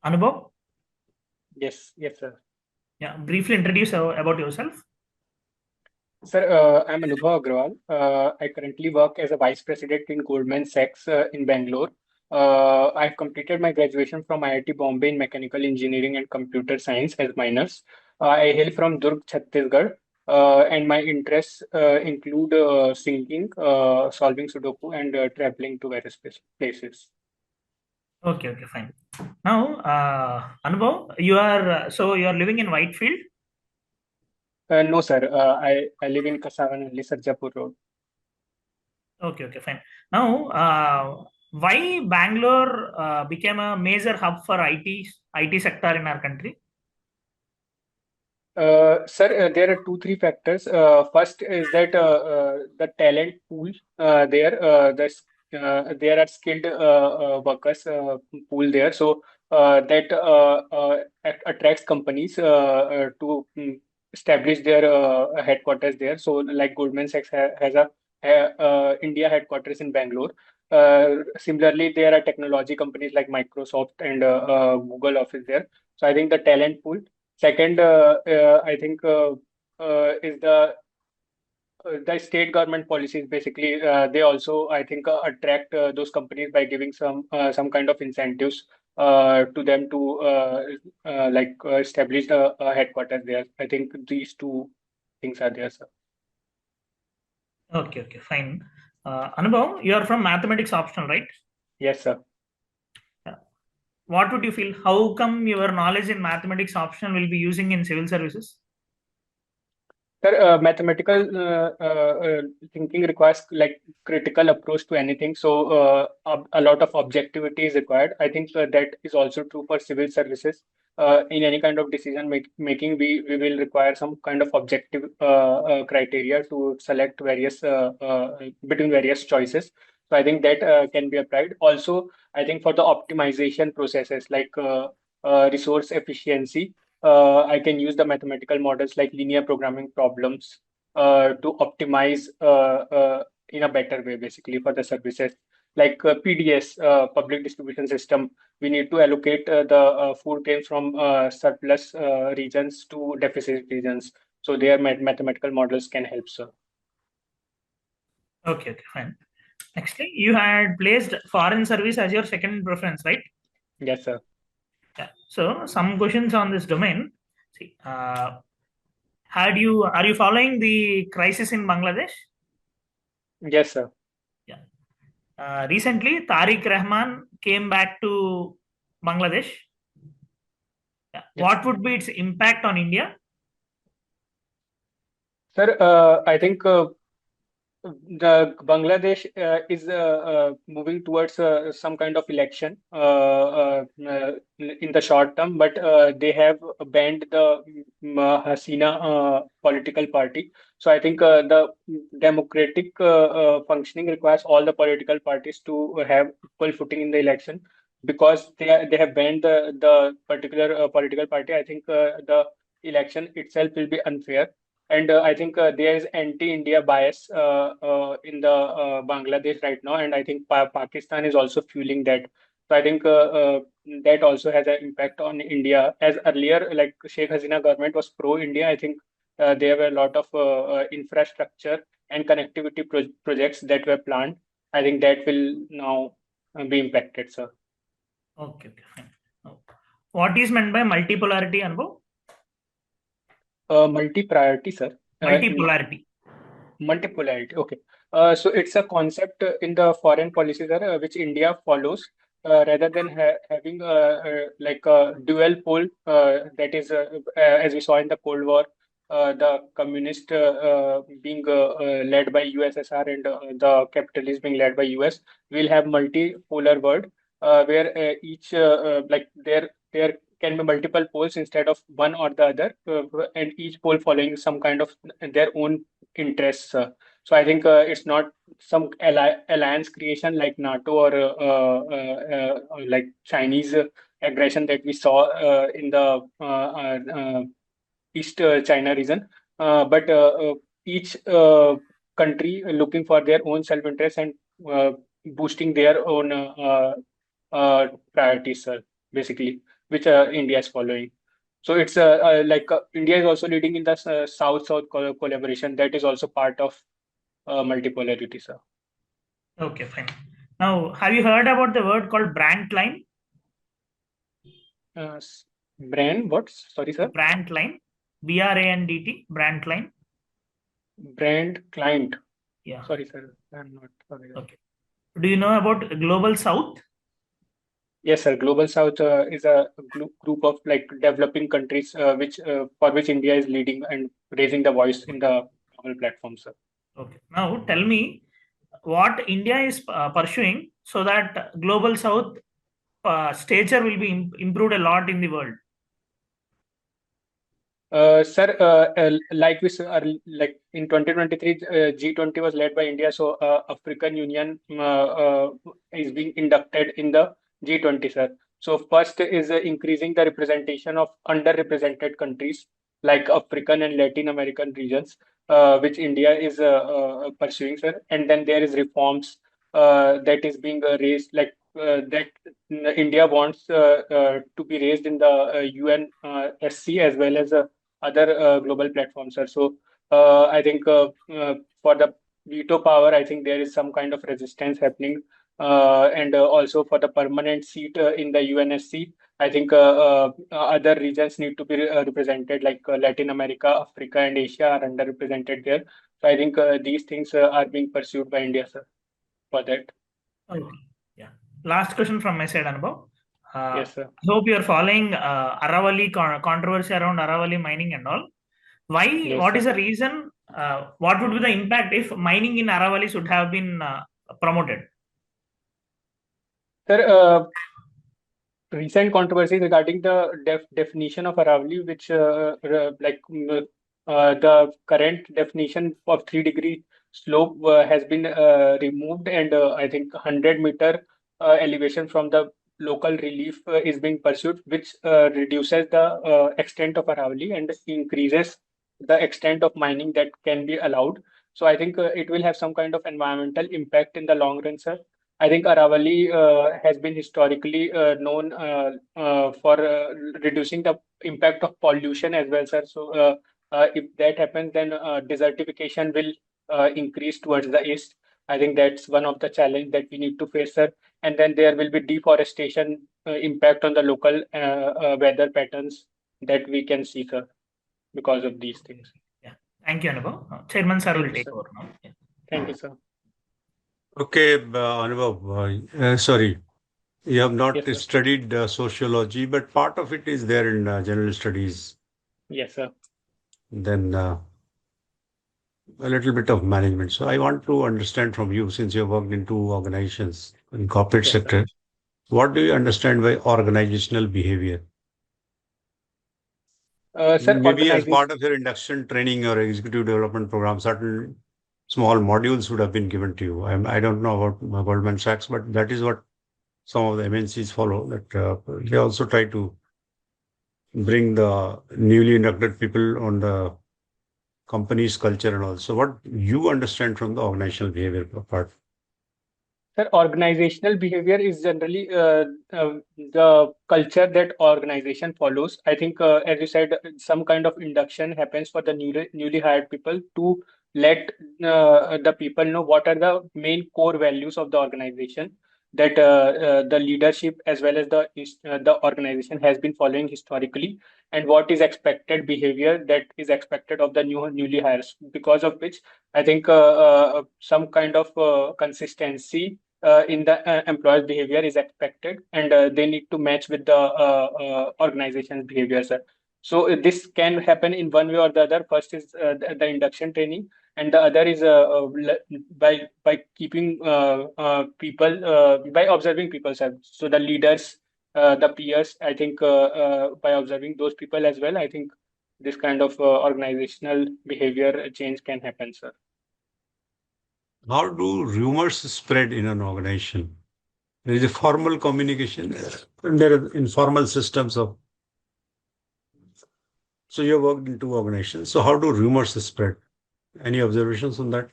Anubhav, Yes, sir. yeah, briefly introduce about yourself. Sir, I'm Anubhav Agrawal. I currently work as a vice president in Goldman Sachs in Bangalore. I've completed my graduation from IIT Bombay in mechanical engineering and computer science as minors. I hail from Durg, Chhattisgarh, and my interests include singing, solving Sudoku, and traveling to various places. Okay, fine. Now, Anubhav, you are living in Whitefield. No, sir. I live in Kasavanhalli, Sarjapur Road. Okay, fine. Now, why Bangalore became a major hub for IT sector in our country? Sir, there are two, three factors. First is that the talent pool there, there are skilled workers pool there, so that attracts companies to establish their headquarters there. So, like Goldman Sachs has a India headquarters in Bangalore. Similarly, there are technology companies like Microsoft and Google office there. So, I think the talent pool. Second, I think is the state government policies. Basically, they also I think attract those companies by giving some kind of incentives to them to establish the headquarters there. I think these two things are there, sir. Okay, fine. Anubhav, you are from mathematics optional, right? Yes, sir. Yeah. What would you feel? How come your knowledge in mathematics optional will be using in civil services? Sir, mathematical thinking requires like critical approach to anything. So a lot of objectivity is required. I think that is also true for civil services. In any kind of decision making, we will require some kind of objective criteria to select various between various choices. So I think that can be applied. Also, I think for the optimization processes like resource efficiency I can use the mathematical models like linear programming problems to optimize in a better way, basically, for the services. Like PDS, public distribution system, we need to allocate the food grains from surplus regions to deficit regions. So their mathematical models can help, sir. Okay, fine. Actually, you had placed foreign service as your second preference, right? Yes, sir. Yeah. So some questions on this domain. See, had you are you following the crisis in Bangladesh? Yes, sir. Yeah. Recently, Tariq Rahman came back to Bangladesh. Yeah. Yes. What would be its impact on India? Sir, I think the Bangladesh is moving towards some kind of election in the short term, but they have banned the Hasina political party. So I think the democratic functioning requires all the political parties to have equal footing in the election. Because they have banned the particular political party, I think the election itself will be unfair, and I think there is anti-India bias in the Bangladesh right now, and I think Pakistan is also fueling that. So I think that also has an impact on India. As earlier, like Sheikh Hasina government was pro-India, I think there were a lot of infrastructure and connectivity projects that were planned. I think that will now be impacted, sir. Okay, fine. Oh. What is meant by multipolarity, Anubhav? Multi-priority, sir. In Multipolarity. Multipolarity. Okay. So it's a concept in the foreign policies which India follows rather than having like a dual pole that is as we saw in the Cold War, the communist being led by USSR and the capitalist being led by US. We'll have multipolar world where each like there can be multiple poles instead of one or the other, and each pole following some kind of their own interests. So I think it's not some alliance creation like NATO or like Chinese aggression that we saw in the East China region, but each country looking for their own self-interest and boosting their own priorities, basically. which India is following. So it's India is also leading in the South-South collaboration. That is also part of multipolarity, sir. Okay, fine. Now, have you heard about the word called brand line? Uh, s- Brand, what? Sorry, sir. Brand line, BRANDT, brand line. Brand client. Yeah. Sorry, sir. I'm not aware. Okay. Do you know about Global South? Yes, sir. Global South is a group of like developing countries, which for which India is leading and raising the voice in the global platform, sir. Okay. Now, tell me what India is pursuing so that Global South stature will be improved a lot in the world. Sir, like like in 2023, G20 was led by India, so African Union is being inducted in the G20, sir. So first is increasing the representation of underrepresented countries like African and Latin American regions, which India is pursuing, sir. And then there is reforms that is being raised, like that India wants to be raised in the UN SC as well as other global platforms, sir. So I think for the veto power, I think there is some kind of resistance happening, and also for the permanent seat in the UNSC, I think other regions need to be represented, like Latin America, Africa, and Asia are underrepresented there. So I think these things are being pursued by India, sir, for that. Okay. Yeah. Last question from my side, Anubhav. Yes, sir. I hope you are following Aravali controversy around Aravali mining and all. Why? Yes, What is sir. the reason? What would be the impact if mining in Aravali should have been promoted? Sir, recent controversy regarding the definition of Aravali, which the current definition of 3-degree slope has been removed, and I think 100-meter elevation from the local relief is being pursued, which reduces the extent of Aravali and increases the extent of mining that can be allowed. So I think it will have some kind of environmental impact in the long run, sir. I think Aravali has been historically known for reducing the impact of pollution as well, sir. So, if that happens, then desertification will increase towards the east. I think that's one of the challenge that we need to face, sir. And then there will be deforestation impact on the local weather patterns that we can see, sir, because of these things. Yeah. Thank you, Anubhav. Chairman sir Thank will you, take sir. over now. Yeah. Thank you, sir. Okay, Anubhav, sorry, you have not Yes, sir. studied sociology, but part of it is there in general studies. Yes, sir. Then a little bit of management. So I want to understand from you, since you have worked in two organizations in corporate Yes, sir. sector, what do you understand by organizational behavior? Sir, Maybe as organization. part of your induction training or executive development program, certain small modules would have been given to you. I don't know about Goldman Sachs, but that is what some of the MNCs follow. That they also try to bring the newly inducted people on the company's culture and all. So, what you understand from the organizational behavior part? Sir, organizational behavior is generally the culture that organization follows. I think, as you said, some kind of induction happens for the newly hired people to let the people know what are the main core values of the organization that the leadership as well as the organization has been following historically, and what is expected behavior that is expected of the newly hires. Because of which, I think some kind of consistency in the employee's behavior is expected, and they need to match with the organization's behavior, sir. So this can happen in one way or the other. First is the induction training, and the other is by keeping people by observing people, sir. So the leaders, the peers, I think by observing those people as well, I think this kind of organizational behavior change can happen, sir. How do rumors spread in an organization? There is a formal communication, and there are informal systems of. So, you have worked in two organizations. So, how do rumors spread? Any observations on that?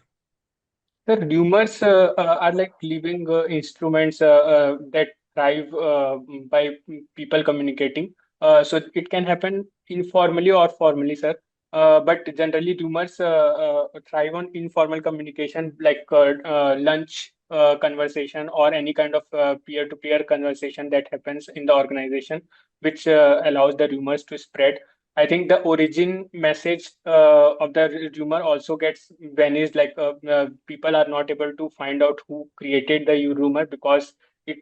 The rumors are like living instruments that thrive by people communicating. So it can happen informally or formally, sir. But generally, rumors thrive on informal communication, like lunch conversation or any kind of peer-to-peer conversation that happens in the organization, which allows the rumors to spread. I think the origin message of the rumor also gets vanished. Like people are not able to find out who created the rumor because it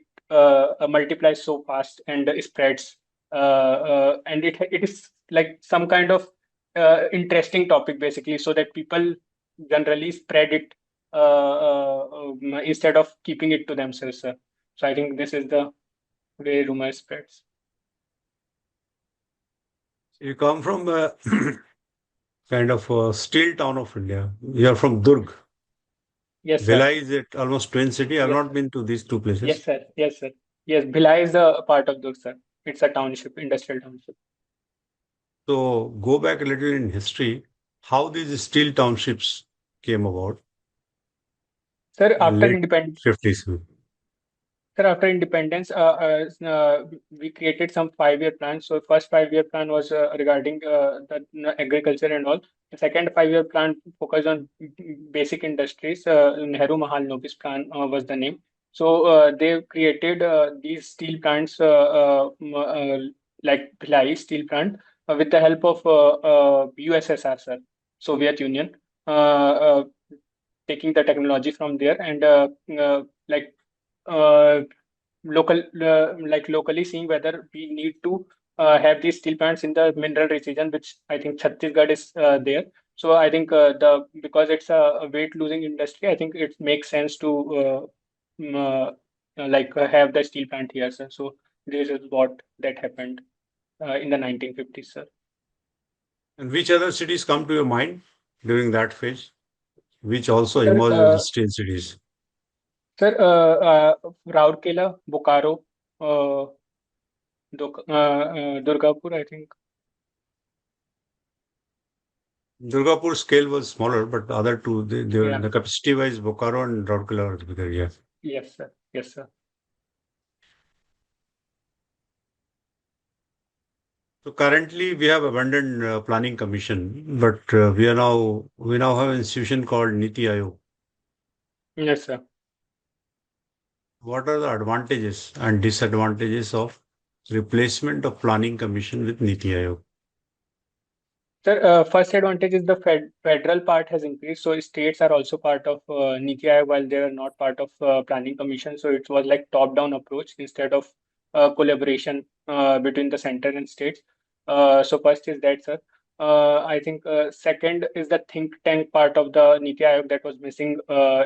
multiplies so fast and spreads. And it is like some kind of interesting topic basically, so that people generally spread it instead of keeping it to themselves, sir. So I think this is the way rumor spreads. You come from a kind of a steel town of India. You are from Durg. Yes, sir. Bhilai is it almost twin city. I've Yes, not sir. been to these two places. Yes, sir. Yes, sir. Yes, Bhilai is a part of Durg, sir. It's a township, industrial township. So go back a little in history, how these steel townships came about Sir, in after late independence, 50s. Sir, after independence, we created some 5-year plan. So first 5-year plan was regarding the agriculture and all. The second 5-year plan focused on basic industries. Nehru Mahal Nobis plan was the name. So they created these steel plants like Bhilai steel plant with the help of USSR, sir, Soviet Union, taking the technology from there and like uh, locally seeing whether we need to have these steel plants in the mineral rich region, which I think Chhattisgarh is there. So I think the because it's a weight losing industry, I think it makes sense to have the steel plant here, sir. So this is what that happened in the 1950s, sir. And which other cities come to your mind during that phase, which also Sir, emerged as steel cities? Rourkela, Bokaro, uh, Durgapur, I think. Durgapur scale was smaller, but the other two, Yeah. the capacity wise, Bokaro and Rourkela are bigger. Yeah. Yes, sir. Yes, sir. So currently we have abandoned planning commission, but we now have an institution called Niti Aayog. Yes, sir. What are the advantages and disadvantages of replacement of planning commission with Niti Aayog? Sir, first advantage is the federal part has increased, so states are also part of Niti Aayog while they are not part of planning commission. So it was like top-down approach instead of collaboration between the center and states. So first is that, sir. I think second is the think tank part of the Niti Aayog that was missing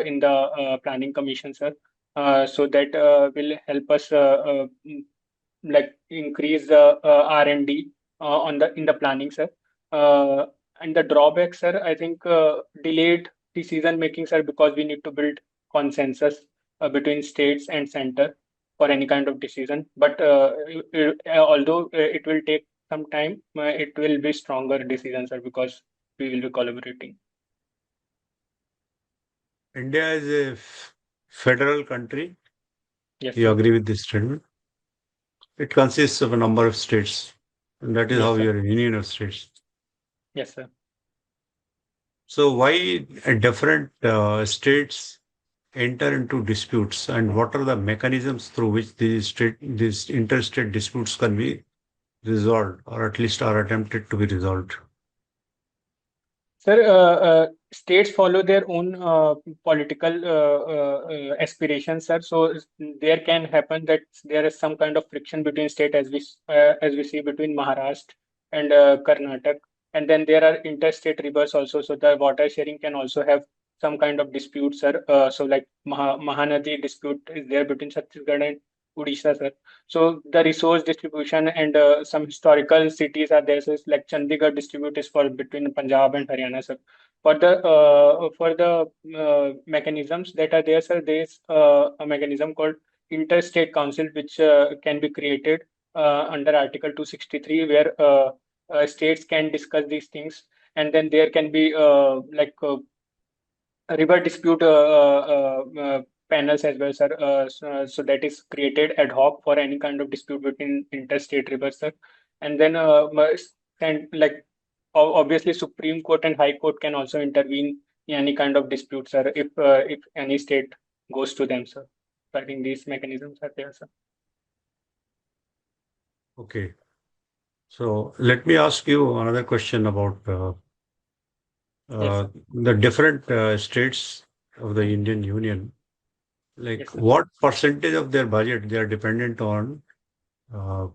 in the planning commission, sir. So that will help us like increase the R&D on the in the planning, sir. Uh, and the drawback, sir, I think delayed decision making, sir, because we need to build consensus between states and center for any kind of decision. But although it will take some time, it will be stronger decisions, sir, because we will be collaborating. India is a federal country. Yes, You sir. agree with this statement? It consists of a number of states, and that is Yes, how sir. we are a union of states. Yes, sir. So why different states enter into disputes, and what are the mechanisms through which these interstate disputes can be resolved, or at least are attempted to be resolved? Sir, states follow their own political aspirations, sir. So there can happen that there is some kind of friction between state, as we see between Maharashtra and Karnataka, and then there are interstate rivers also. So the water sharing can also have some kind of dispute, sir. So like Mahanadi dispute is there between Chhattisgarh and Odisha, sir. So the resource distribution and some historical cities are there. So it's like Chandigarh distribute is for between Punjab and Haryana, sir. For the mechanisms that are there, sir, there is a mechanism called Interstate Council, which can be created under Article 263, where states can discuss these things, and then there can be a river dispute panels as well, sir. So that is created ad hoc for any kind of dispute between interstate rivers, sir. And then and like obviously Supreme Court and High Court can also intervene in any kind of dispute, sir, if any state goes to them, sir. So I think these mechanisms are there, sir. Okay. So let me ask you another question about Yes, sir. the different states of the Indian Union. Like, Yes, sir. what percentage of their budget they are dependent on uh,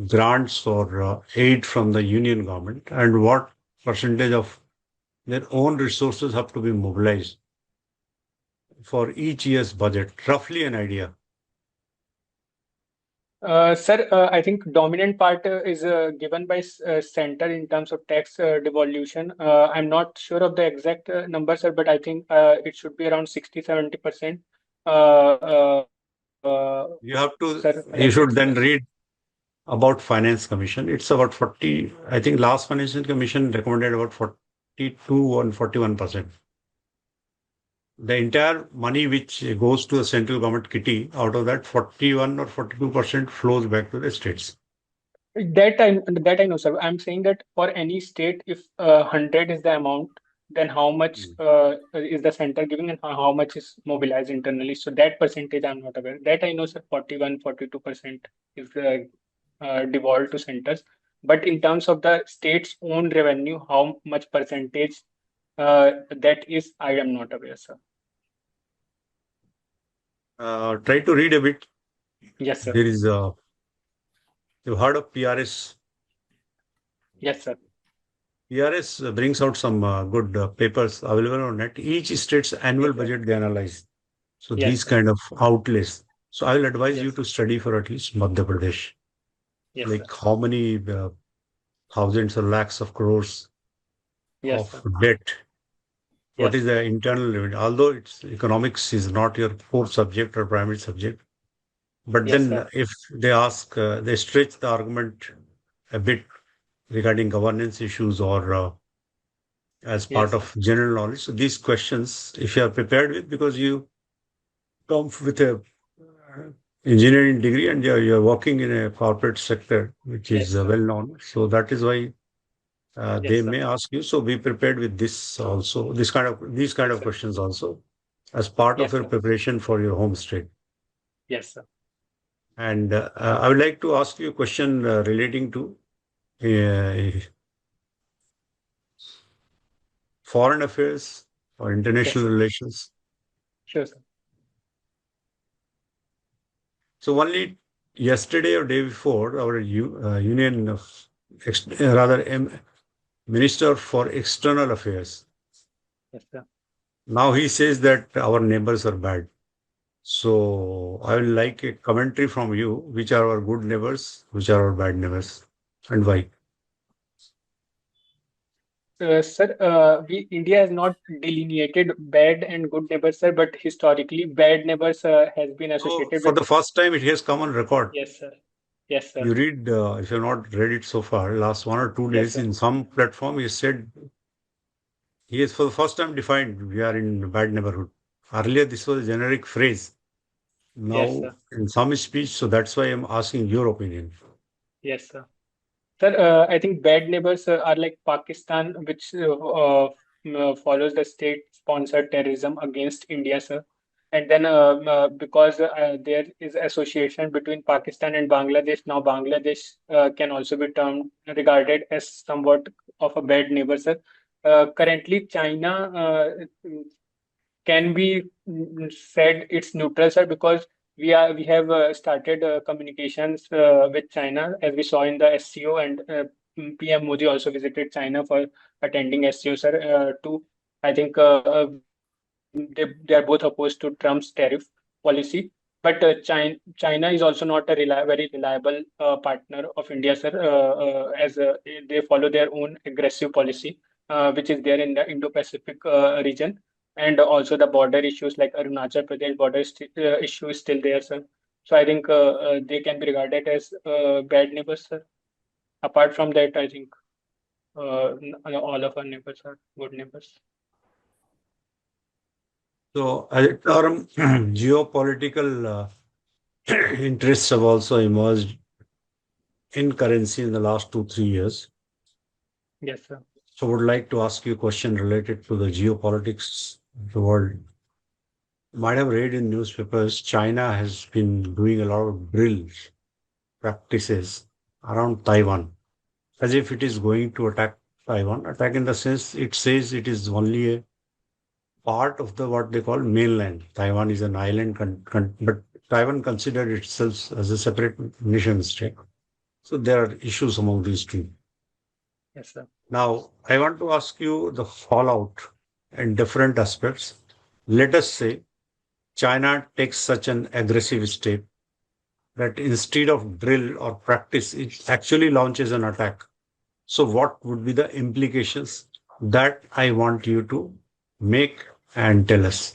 grants or aid from the union government, and what percentage of their own resources have to be mobilized for each year's budget? Roughly an idea. Sir, I think dominant part is given by center in terms of tax devolution. I'm not sure of the exact number, sir, but I think it should be around 60-70%. Uh, You have to, sir, you like should then read about Finance Commission. It's about 40, I think last Financial Commission recommended about 42 and 41%. The entire money which goes to a central government kitty, out of that 41 or 42% flows back to the states. that I know, sir. I'm saying that for any state, if 100 is the amount, then how much is the center giving and how much is mobilized internally? So that percentage I'm not aware. That I know, sir, 41-42% is devolved to centers. But in terms of the state's own revenue, how much percentage that is, I am not aware, sir. Try to read a bit. Yes, sir. There is you've heard of PRS. Yes, sir. PRS brings out some good papers available on net. Each state's annual Yes, sir. budget they analyze. So Yes, these sir. kind of outlays. So I will advise you Yes, to study for at least Madhya Pradesh. yes, sir. Like how many thousands or lakhs of crores Yes, of sir. debt. What Yes, is the internal limit? Although it's economics is not your core subject or primary subject, but yes, then sir. if they ask, they stretch the argument a bit regarding governance issues or as Yes, part sir. of general knowledge. So these questions, if you are prepared with, because you come with a engineering degree and you're working in a corporate sector, which is Yes, sir. well known. So that is why they Yes, sir. may ask you. So be prepared with this also, these kind Yes, of sir. questions also as part of Yes, your sir. preparation for your home state. Yes, sir. And I would like to ask you a question relating to uh, foreign affairs or Yes, international sir. relations. Sure, sir. So only yesterday or day before, our Union of rather Minister for External Affairs. Yes, sir. Now he says that our neighbors are bad. So I would like a commentary from you. Which are our good neighbors? Which are our bad neighbors? And why? Sir, India has not delineated bad and good neighbors, sir, but historically, bad neighbors has been So associated for with. the first time, it has come on record. Yes, sir. Yes, sir. You read, if you have not read it so far, last 1 or 2 days Yes, sir. in some platform, he said he has for the first time defined we are in a bad neighborhood. Earlier, this was a generic phrase. Yes, Now, sir. in some speech, so that's why I'm asking your opinion. Yes, sir. Sir, I think bad neighbors are like Pakistan, which follows the state-sponsored terrorism against India, sir. And then because there is association between Pakistan and Bangladesh, now Bangladesh can also be termed regarded as somewhat of a bad neighbor, sir. Currently, China can be said it's neutral, sir, because we have started communications with China, as we saw in the SCO, and PM Modi also visited China for attending SCO, sir. I think they are both opposed to Trump's tariff policy. But China is also not a very reliable partner of India, sir, as they follow their own aggressive policy, which is there in the Indo-Pacific region. And also the border issues like Arunachal Pradesh border issue is still there, sir. So I think they can be regarded as bad neighbors, sir. Apart from that, I think all of our neighbors are good neighbors. So, as a term, geopolitical interests have also emerged in currency in the last 2, 3 years. Yes, sir. So, would like to ask you a question related to the geopolitics of the world. You might have read in newspapers, China has been doing a lot of drills, practices around Taiwan, as if it is going to attack Taiwan. Attack in the sense it says it is only a part of the what they call mainland. Taiwan is an island, but Taiwan considered itself as a separate nation state. So there are issues among these two. Yes, sir. Now, I want to ask you the fallout in different aspects. Let us say China takes such an aggressive step that instead of drill or practice, it actually launches an attack. So, what would be the implications? That I want you to make and tell us.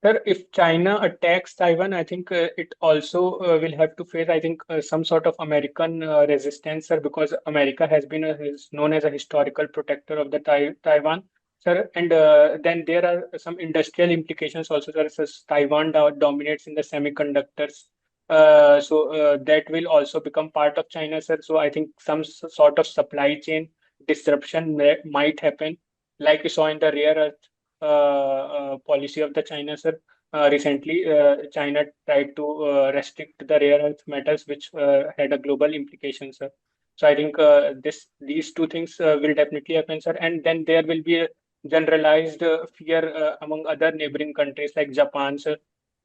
Sir, if China attacks Taiwan, I think it also will have to face, I think, some sort of American resistance, sir, because America has been is known as a historical protector of the Taiwan, sir. And then there are some industrial implications also, sir. Since Taiwan dominates in the semiconductors, that will also become part of China, sir. So I think some sort of supply chain disruption might happen, like we saw in the rare earth policy of the China, sir. Recently, China tried to restrict the rare earth metals, which had a global implication, sir. So I think these two things will definitely happen, sir. And then there will be a generalized fear among other neighboring countries like Japan, sir,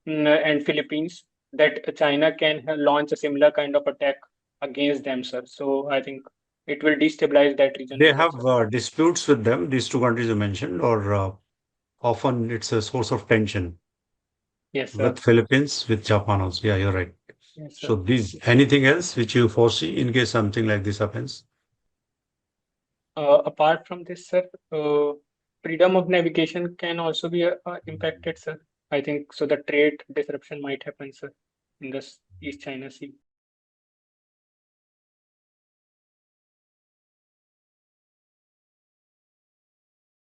and Philippines, that China can launch a similar kind of attack against them, sir. So I think it will destabilize that region They as well, have sir. disputes with them, these two countries you mentioned, or often it's a source of tension Yes, sir. with Philippines, with Japan also. Yeah, you're right. Yes, So, sir. these anything else which you foresee in case something like this happens? Apart from this, sir, freedom of navigation can also be impacted, sir. I think so. The trade disruption might happen, sir, in the East China Sea.